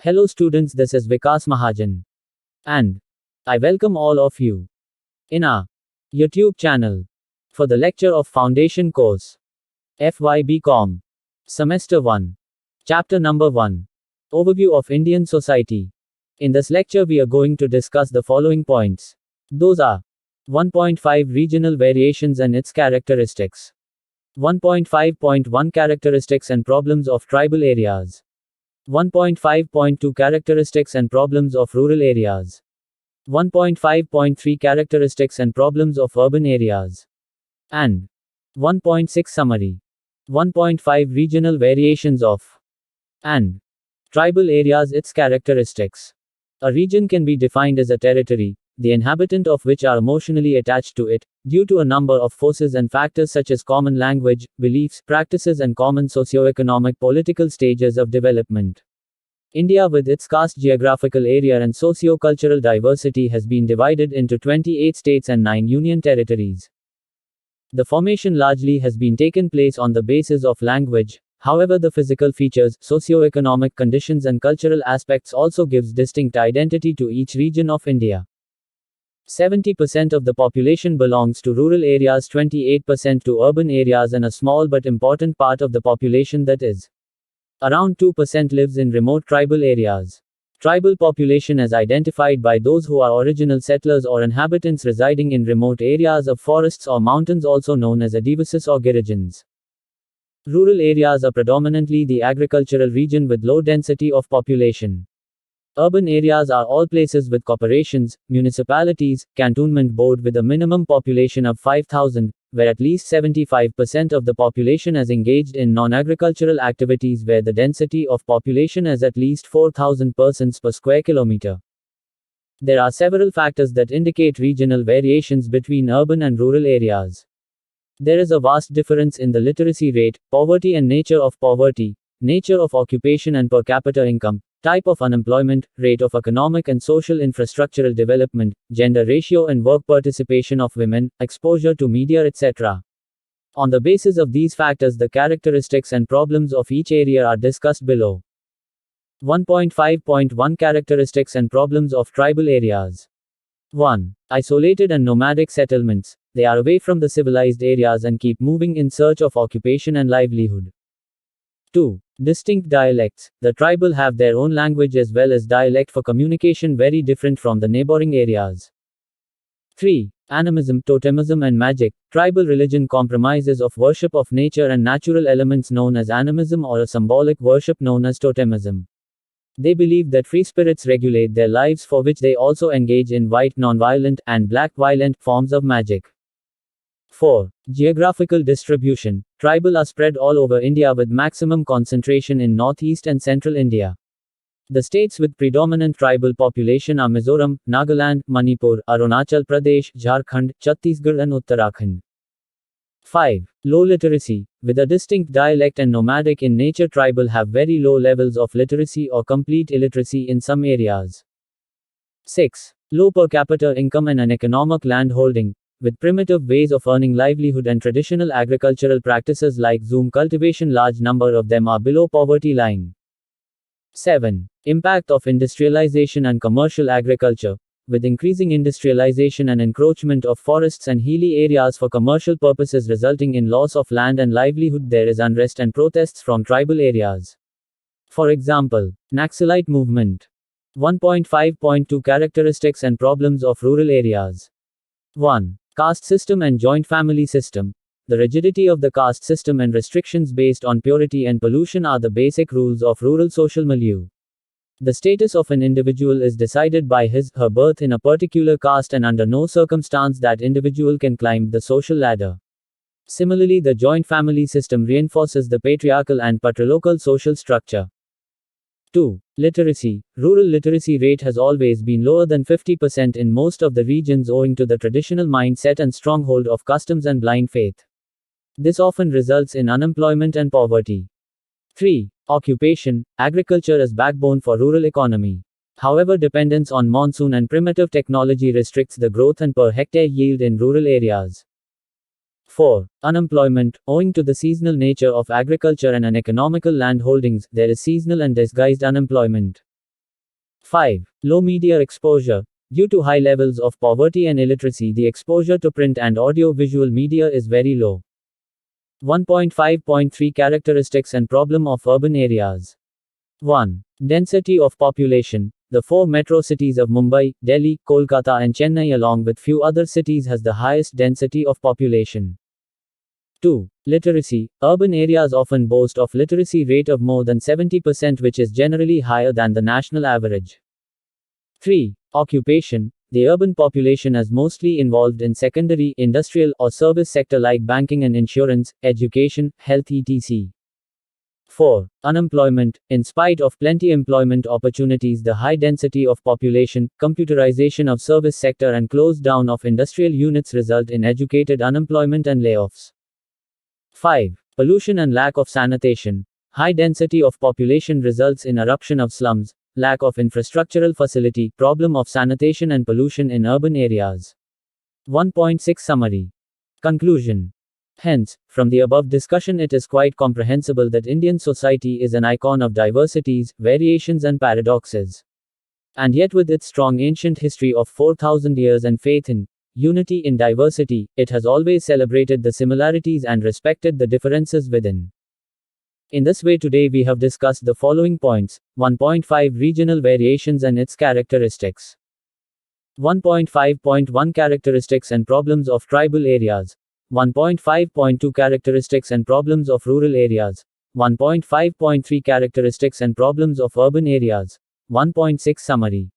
Hello students, this is Vikas Mahajan. And I welcome all of you in our YouTube channel for the lecture of Foundation Course FYBCOM Semester 1 Chapter Number 1 Overview of Indian Society. In this lecture we are going to discuss the following points. Those are 1.5 Regional variations and its characteristics, 1.5.1 Characteristics and problems of tribal areas, 1.5.2 Characteristics and problems of rural areas, 1.5.3 Characteristics and problems of urban areas, and 1.6 Summary. 1.5 Regional variations of and tribal areas. Its characteristics. A region can be defined as a territory, the inhabitant of which are emotionally attached to it, due to a number of forces and factors such as common language, beliefs, practices and common socio-economic-political stages of development. India with its vast geographical area and socio-cultural diversity has been divided into 28 states and 9 union territories. The formation largely has been taken place on the basis of language. However, the physical features, socio-economic conditions and cultural aspects also gives distinct identity to each region of India. 70% of the population belongs to rural areas, 28% to urban areas, and a small but important part of the population, that is, around 2%, lives in remote tribal areas. Tribal population as identified by those who are original settlers or inhabitants residing in remote areas of forests or mountains, also known as Adivasis or Girijans. Rural areas are predominantly the agricultural region with low density of population. Urban areas are all places with corporations, municipalities, cantonment board with a minimum population of 5,000, where at least 75% of the population is engaged in non-agricultural activities, where the density of population is at least 4,000 persons per square kilometer. There are several factors that indicate regional variations between urban and rural areas. There is a vast difference in the literacy rate, poverty and nature of poverty, nature of occupation and per capita income, type of unemployment, rate of economic and social infrastructural development, gender ratio and work participation of women, exposure to media, etc. On the basis of these factors, the characteristics and problems of each area are discussed below. 1.5.1 Characteristics and problems of tribal areas. 1. Isolated and nomadic settlements. They are away from the civilized areas and keep moving in search of occupation and livelihood. 2. Distinct dialects. The tribal have their own language as well as dialect for communication, very different from the neighboring areas. 3. Animism, totemism and magic. Tribal religion compromises of worship of nature and natural elements known as animism, or a symbolic worship known as totemism. They believe that free spirits regulate their lives, for which they also engage in white non-violent and black violent forms of magic. 4. Geographical distribution. Tribal are spread all over India with maximum concentration in northeast and central India. The states with predominant tribal population are Mizoram, Nagaland, Manipur, Arunachal Pradesh, Jharkhand, Chhattisgarh and Uttarakhand. 5. Low literacy. With a distinct dialect and nomadic in nature, tribal have very low levels of literacy or complete illiteracy in some areas. 6. Low per capita income and uneconomic land holding. With primitive ways of earning livelihood and traditional agricultural practices like zoom cultivation, large number of them are below poverty line. 7. Impact of industrialization and commercial agriculture. With increasing industrialization and encroachment of forests and hilly areas for commercial purposes resulting in loss of land and livelihood, there is unrest and protests from tribal areas. For example, Naxalite movement. 1.5.2 Characteristics and problems of rural areas. 1. Caste system and joint family system. The rigidity of the caste system and restrictions based on purity and pollution are the basic rules of rural social milieu. The status of an individual is decided by his/her birth in a particular caste, and under no circumstance that individual can climb the social ladder. Similarly, the joint family system reinforces the patriarchal and patrilocal social structure. 2. Literacy. Rural literacy rate has always been lower than 50% in most of the regions, owing to the traditional mindset and stronghold of customs and blind faith. This often results in unemployment and poverty. 3. Occupation. Agriculture is backbone for rural economy. However, dependence on monsoon and primitive technology restricts the growth and per hectare yield in rural areas. 4. Unemployment. Owing to the seasonal nature of agriculture and uneconomical land holdings, there is seasonal and disguised unemployment. 5. Low media exposure. Due to high levels of poverty and illiteracy, the exposure to print and audio-visual media is very low. 1.5.3 Characteristics and problem of urban areas. 1. Density of population. The four metro cities of Mumbai, Delhi, Kolkata and Chennai along with few other cities has the highest density of population. 2. Literacy. Urban areas often boast of literacy rate of more than 70%, which is generally higher than the national average. 3. Occupation. The urban population is mostly involved in secondary, industrial, or service sector like banking and insurance, education, health etc. 4. Unemployment. In spite of plenty employment opportunities, the high density of population, computerization of service sector and close down of industrial units result in educated unemployment and layoffs. 5. Pollution and lack of sanitation. High density of population results in eruption of slums, lack of infrastructural facility, problem of sanitation and pollution in urban areas. 1.6 Summary. Conclusion. Hence, from the above discussion it is quite comprehensible that Indian society is an icon of diversities, variations and paradoxes. And yet with its strong ancient history of 4,000 years and faith in unity in diversity, it has always celebrated the similarities and respected the differences within. In this way today we have discussed the following points. 1.5 Regional variations and its characteristics. 1.5.1 Characteristics and problems of tribal areas. 1.5.2 Characteristics and problems of rural areas. 1.5.3 Characteristics and problems of urban areas. 1.6 Summary.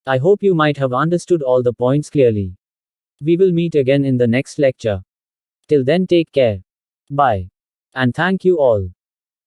I hope you might have understood all the points clearly. We will meet again in the next lecture. Till then, take care. Bye. And thank you all.